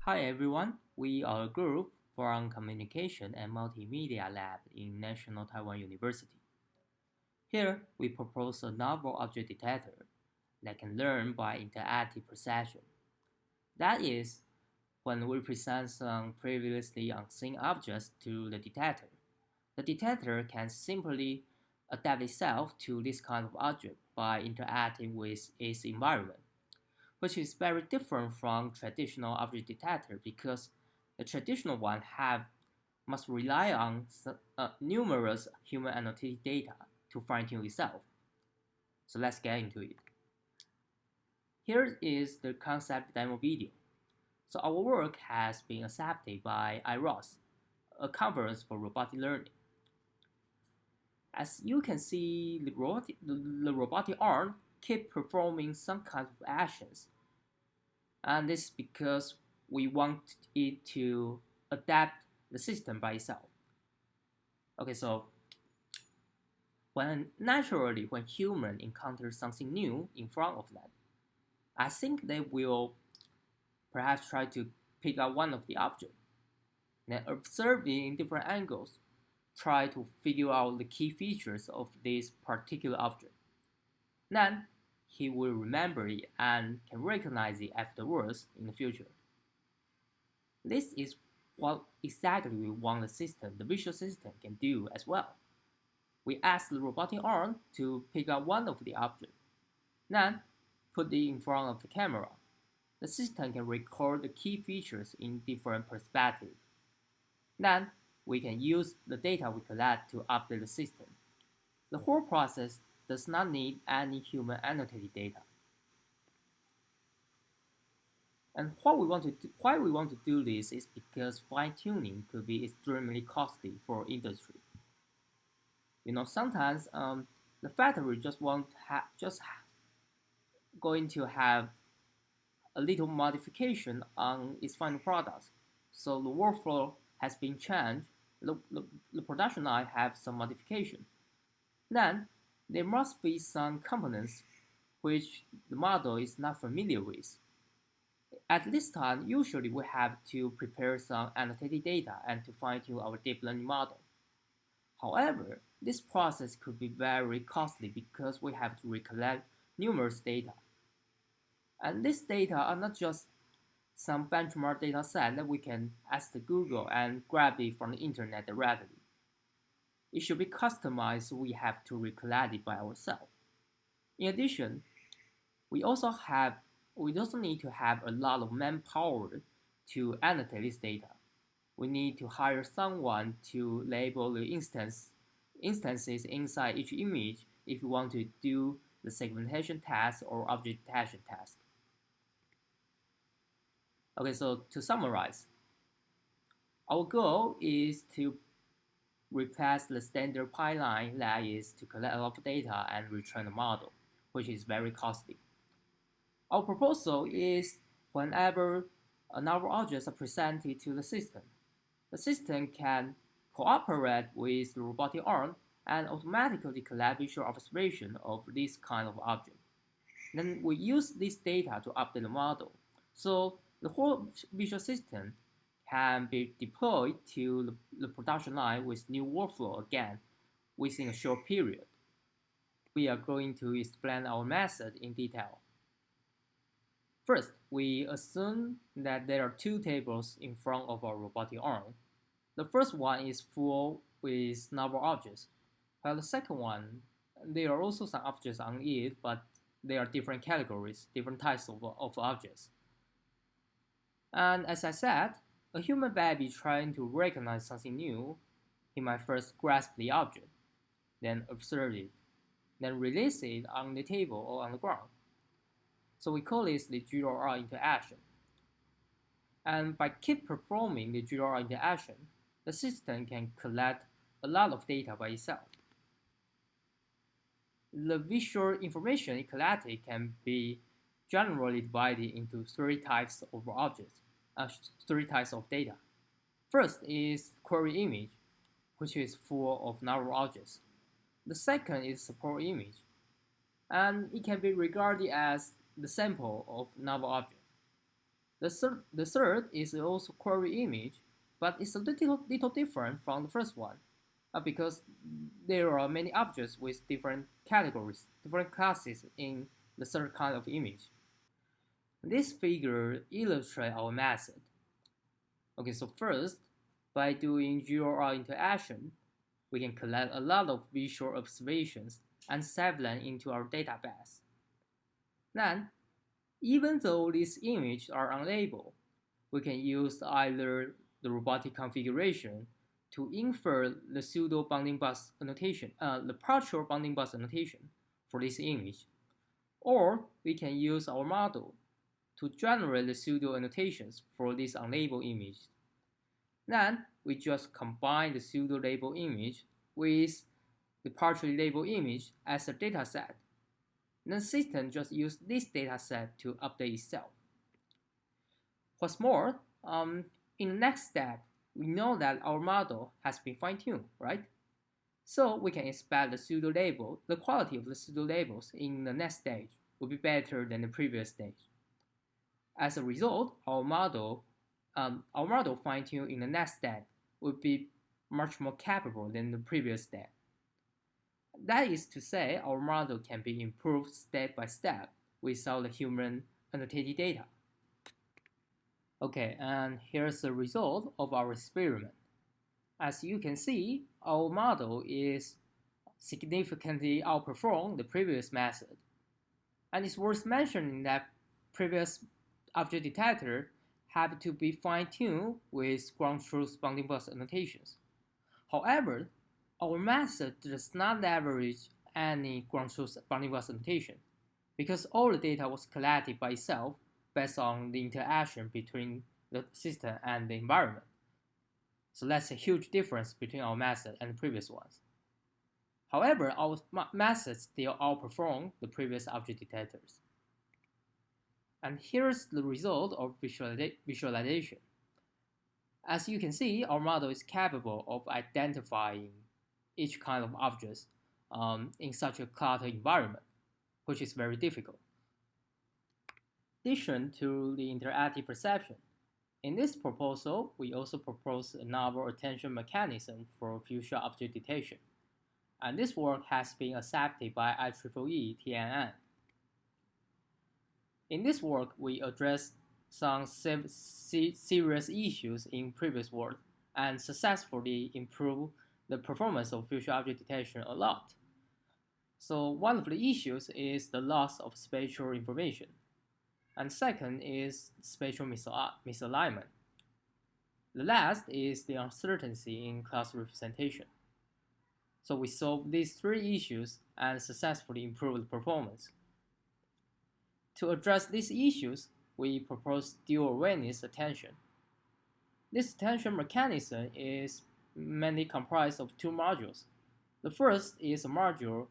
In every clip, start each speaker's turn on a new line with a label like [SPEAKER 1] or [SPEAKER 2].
[SPEAKER 1] Hi everyone, we are a group from Communication and Multimedia Lab in National Taiwan University. Here, we propose a novel object detector that can learn by interactive perception. That is, when we present some previously unseen objects to the detector can simply adapt itself to this kind of object by interacting with its environment, which is very different from traditional object detector because the traditional one must rely on numerous human annotated data to fine-tune itself. So let's get into it. Here is the concept demo video. So our work has been accepted by IROS, a conference for robotic learning. As you can see, the robotic arm keep performing some kind of actions, and this is because we want it to adapt the system by itself. Okay, so when human encounter something new in front of them, I think they will perhaps try to pick out one of the objects, then observing in different angles, try to figure out the key features of this particular object. Then he will remember it and can recognize it afterwards in the future. This is what exactly we want the visual system can do as well. We ask the robotic arm to pick out one of the objects, then put it in front of the camera. The system can record the key features in different perspectives. Then we can use the data we collect to update the system. The whole process does not need any human annotated data. And why we want to do this is because fine-tuning could be extremely costly for industry. Sometimes the factory just going to have a little modification on its final product. So the workflow has been changed. The production line have some modification. Then there must be some components which the model is not familiar with. At this time, usually we have to prepare some annotated data and to fine-tune our deep learning model. However, this process could be very costly because we have to recollect numerous data. And these data are not just some benchmark data set that we can ask the Google and grab it from the internet directly. It should be customized, so we have to recollect it by ourselves. In addition, we also need to have a lot of manpower to annotate this data. We need to hire someone to label the instances inside each image if we want to do the segmentation task or object detection task. Okay, so to summarize, our goal is to replace the standard pipeline that is to collect a lot of data and retrain the model, which is very costly. Our proposal is whenever novel objects are presented to the system can cooperate with the robotic arm and automatically collect visual observation of this kind of object. Then we use this data to update the model. So the whole visual system can be deployed to the production line with new workflow again within a short period. We are going to explain our method in detail. First, we assume that there are two tables in front of our robotic arm. The first one is full with novel objects, while the second one, there are also some objects on it, but they are different categories, different types of objects. And as I said, a human baby trying to recognize something new, he might first grasp the object, then observe it, then release it on the table or on the ground. So we call this the GRR interaction. And by keep performing the GRR interaction, the system can collect a lot of data by itself. The visual information it collected can be generally divided into three types of objects, three types of data. First is query image, which is full of novel objects. The second is support image, and it can be regarded as the sample of novel object. The third is also query image, but it's a little different from the first one because there are many objects with different categories, different classes in the third kind of image. This figure illustrates our method. Okay, so first, by doing GRR interaction, we can collect a lot of visual observations and save them into our database. Then, even though these images are unlabeled, we can use either the robotic configuration to infer the pseudo bounding box annotation, the partial bounding box annotation for this image, or we can use our model to generate the pseudo annotations for this unlabeled image. Then we just combine the pseudo label image with the partially labeled image as a dataset. Then the system just uses this dataset to update itself. What's more, in the next step, we know that our model has been fine-tuned, right? So we can expect the pseudo label, the quality of the pseudo labels in the next stage will be better than the previous stage. As a result, our model fine-tuned in the next step will be much more capable than the previous step. That is to say, our model can be improved step by step without the human annotated data. Okay, and here's the result of our experiment. As you can see, our model is significantly outperformed the previous method. And it's worth mentioning that previous object detector had to be fine-tuned with ground truth bounding box annotations. However, our method does not leverage any ground truth bounding box annotation because all the data was collected by itself based on the interaction between the system and the environment. So that's a huge difference between our method and the previous ones. However, our method still outperforms the previous object detectors. And here's the result of visualization. As you can see, our model is capable of identifying each kind of objects in such a cluttered environment, which is very difficult. In addition to the interactive perception, in this proposal, we also propose a novel attention mechanism for future object detection. And this work has been accepted by IEEE TNN. In this work, we addressed some serious issues in previous work and successfully improved the performance of future object detection a lot. So one of the issues is the loss of spatial information. And second is spatial misalignment. The last is the uncertainty in class representation. So we solved these three issues and successfully improved performance. To address these issues, we propose dual awareness attention. This attention mechanism is mainly comprised of two modules. The first is a module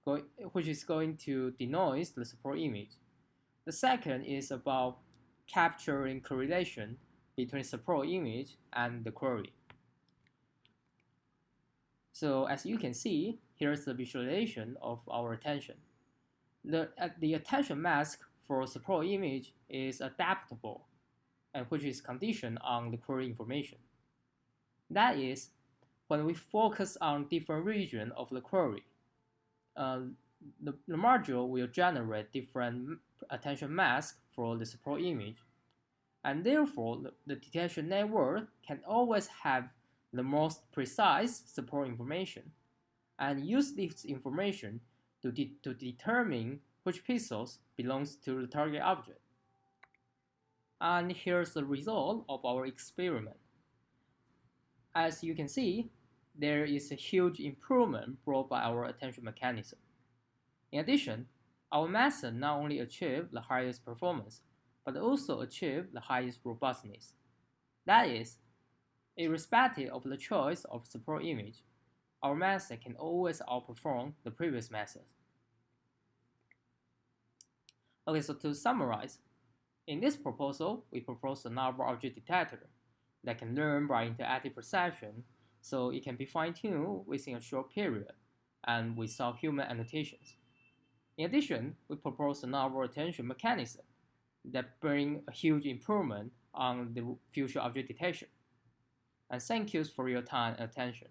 [SPEAKER 1] which is going to denoise the support image. The second is about capturing correlation between support image and the query. So as you can see, here's the visualization of our attention. The attention mask for support image is adaptable, and which is conditioned on the query information. That is, when we focus on different regions of the query, the module will generate different attention masks for the support image, and therefore the detection network can always have the most precise support information and use this information to determine which pixels belongs to the target object. And here's the result of our experiment. As you can see, there is a huge improvement brought by our attention mechanism. In addition, our method not only achieved the highest performance, but also achieved the highest robustness. That is, irrespective of the choice of support image, our method can always outperform the previous method. Okay, so to summarize, in this proposal, we propose a novel object detector that can learn by interactive perception, so it can be fine-tuned within a short period and without human annotations. In addition, we propose a novel attention mechanism that bring a huge improvement on the future object detection. And thank you for your time and attention.